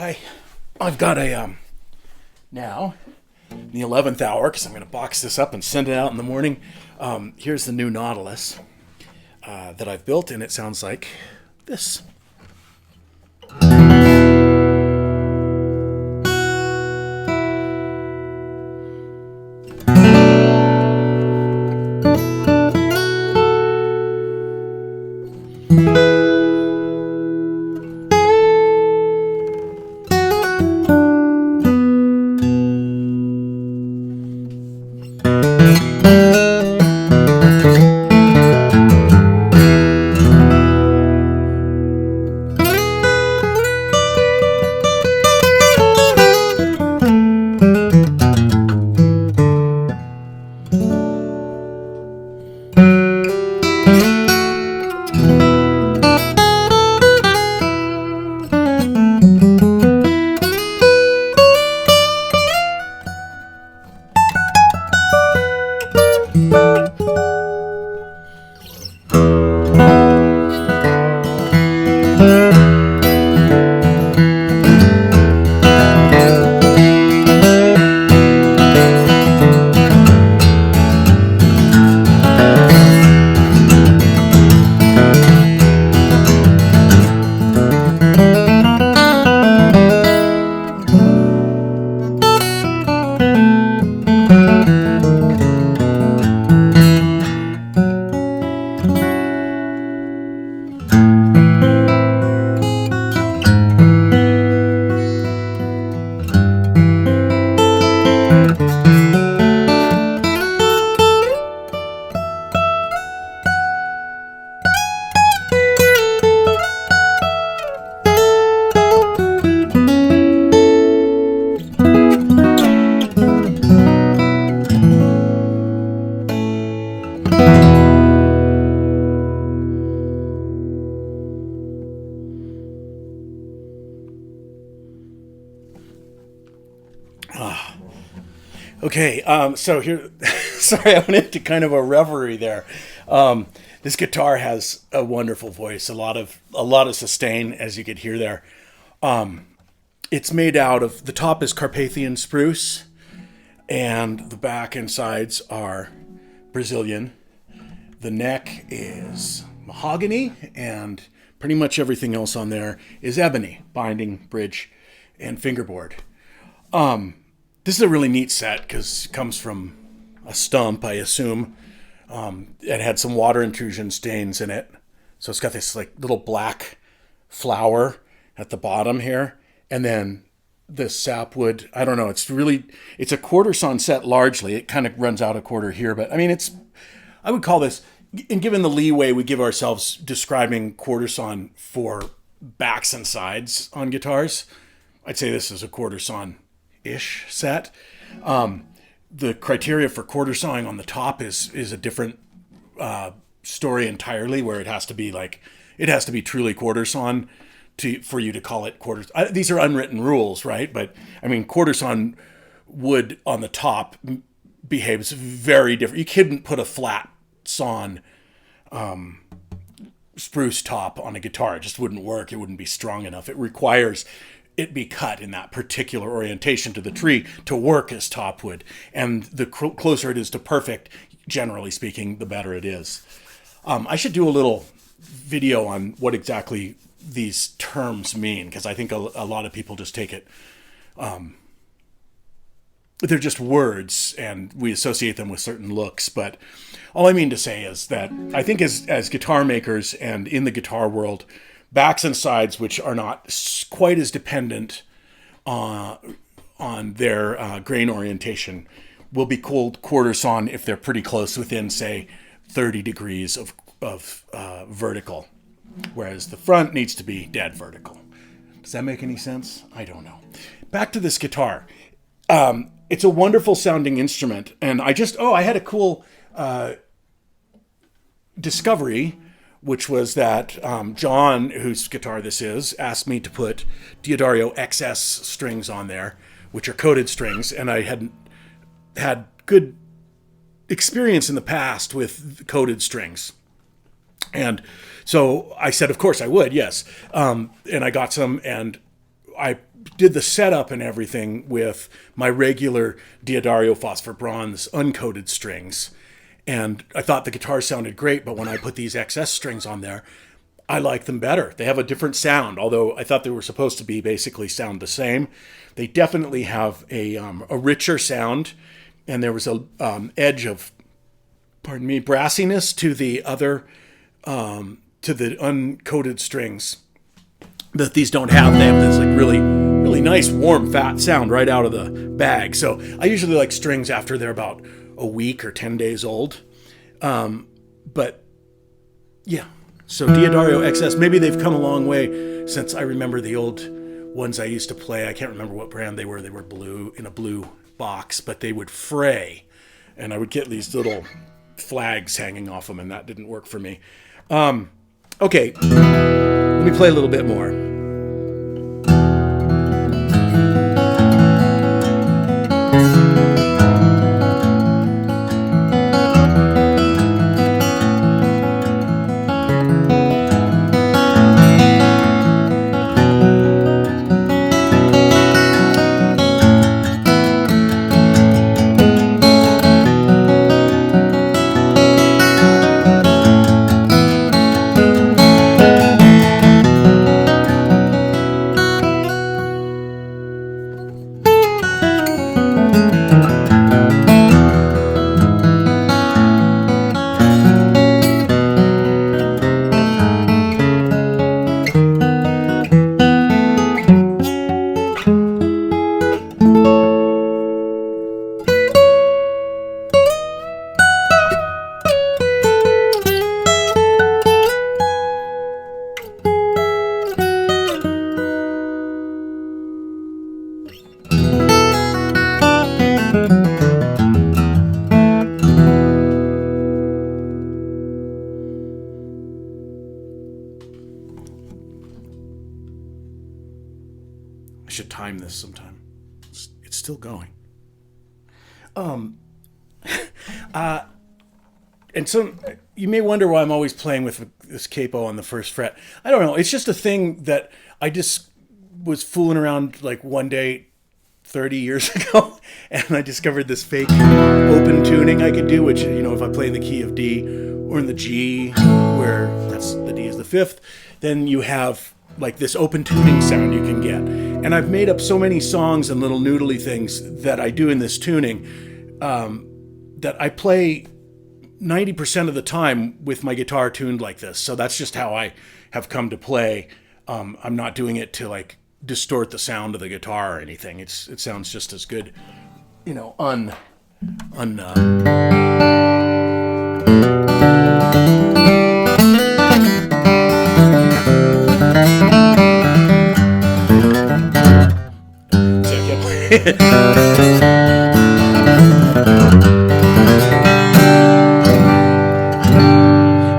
Hi. I've got a now in the 11th hour because I'm going to box this up and send it out in the morning. Here's the new Nautilus that I've built, and it sounds like this. Okay, so here, sorry, I went into kind of a reverie there. This guitar has a wonderful voice, a lot of sustain, as you could hear there. It's made out of, the top is Carpathian spruce, and the back and sides are Brazilian. The neck is mahogany, and pretty much everything else on there is ebony, binding, bridge, and fingerboard. This is a really neat set because it comes from a stump, I assume. It had some water intrusion stains in it. So it's got this like little black flower at the bottom here. And then the sapwood, I don't know, it's a quarter sawn set largely. It kind of runs out a quarter here, but I mean, I would call this, and given the leeway we give ourselves describing quarter sawn for backs and sides on guitars, I'd say this is a quarter sawn-ish set. The criteria for quarter sawing on the top is a different story entirely, where it has to be truly quarter sawn for you to call it quarter. These are unwritten rules, right? But I mean, quarter sawn wood on the top behaves very different. You couldn't put a flat sawn spruce top on a guitar. It just wouldn't work. It wouldn't be strong enough. It requires it be cut in that particular orientation to the tree to work as top wood. And the closer it is to perfect, generally speaking, the better it is. I should do a little video on what exactly these terms mean, because I think a lot of people just take it, they're just words and we associate them with certain looks. But all I mean to say is that I think as guitar makers and in the guitar world, backs and sides, which are not quite as dependent on their grain orientation, will be called quarter sawn if they're pretty close within, say, 30 degrees of vertical, whereas the front needs to be dead vertical. Does that make any sense? I don't know. Back to this guitar. It's a wonderful sounding instrument, and I had a cool discovery, which was that John, whose guitar this is, asked me to put Diodario XS strings on there, which are coated strings, and I hadn't had good experience in the past with coated strings. And so I said, of course I would, yes. And I got some, and I did the setup and everything with my regular Diodario phosphor bronze uncoated strings. And I thought the guitar sounded great, but when I put these XS strings on there, I like them better. They have a different sound, although I thought they were supposed to be basically sound the same. They definitely have a richer sound, and there was a edge of, pardon me, brassiness to the other, to the uncoated strings that these don't have. They have this like really, really nice, warm, fat sound right out of the bag. So I usually like strings after they're about a week or 10 days old. But yeah, so Diodario XS, maybe they've come a long way since I remember the old ones I used to play. I can't remember what brand they were. They were blue, in a blue box, but they would fray, and I would get these little flags hanging off them, and that didn't work for me. Okay, let me play a little bit more. I should time this sometime. It's still going. And so you may wonder why I'm always playing with this capo on the first fret. I don't know. It's just a thing that I just was fooling around like one day 30 years ago, and I discovered this fake open tuning I could do, which, you know, if I play in the key of D or in the G, where that's the D is the fifth, then you have like this open tuning sound you can get. And I've made up so many songs and little noodly things that I do in this tuning that I play 90% of the time with my guitar tuned like this. So that's just how I have come to play. I'm not doing it to like distort the sound of the guitar or anything. It sounds just as good, you know, See, I can't play it.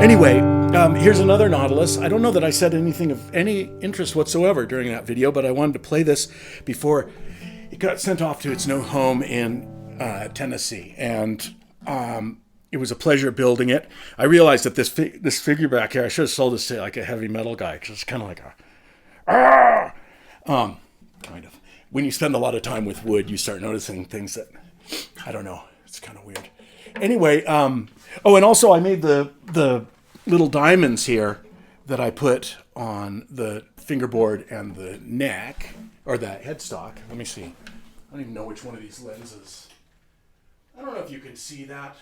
Anyway, here's another Nautilus. I don't know that I said anything of any interest whatsoever during that video, but I wanted to play this before it got sent off to its new home in Tennessee. And it was a pleasure building it. I realized that this figure back here, I should have sold this to like a heavy metal guy, because it's kind of like a... kind of. When you spend a lot of time with wood, you start noticing things that, I don't know, it's kind of weird. Anyway, oh, and also I made the little diamonds here that I put on the fingerboard and the neck, or the headstock. Let me see. I don't even know which one of these lenses. I don't know if you can see that,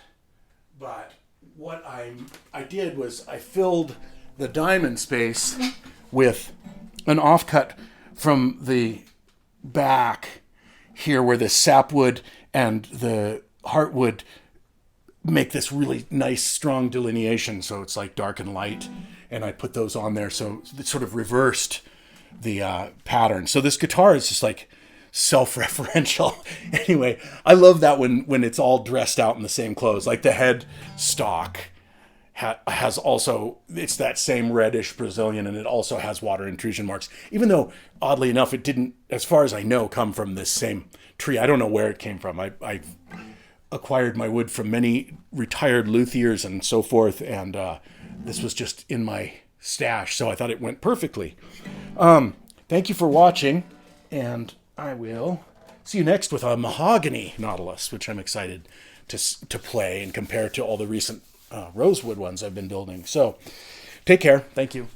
but what I did was I filled the diamond space with an offcut from the back here, where the sapwood and the heartwood make this really nice, strong delineation. So it's like dark and light, and I put those on there, so it sort of reversed the pattern. So this guitar is just like self-referential. Anyway, I love that when it's all dressed out in the same clothes. Like the head stock has also, it's that same reddish Brazilian, and it also has water intrusion marks, even though oddly enough it didn't, as far as I know, come from this same tree. I don't know where it came from. I acquired my wood from many retired luthiers and so forth, and this was just in my stash, so I thought it went perfectly. Thank you for watching, And I will see you next with a mahogany Nautilus, which I'm excited to play and compare to all the recent rosewood ones I've been building. So take care. Thank you.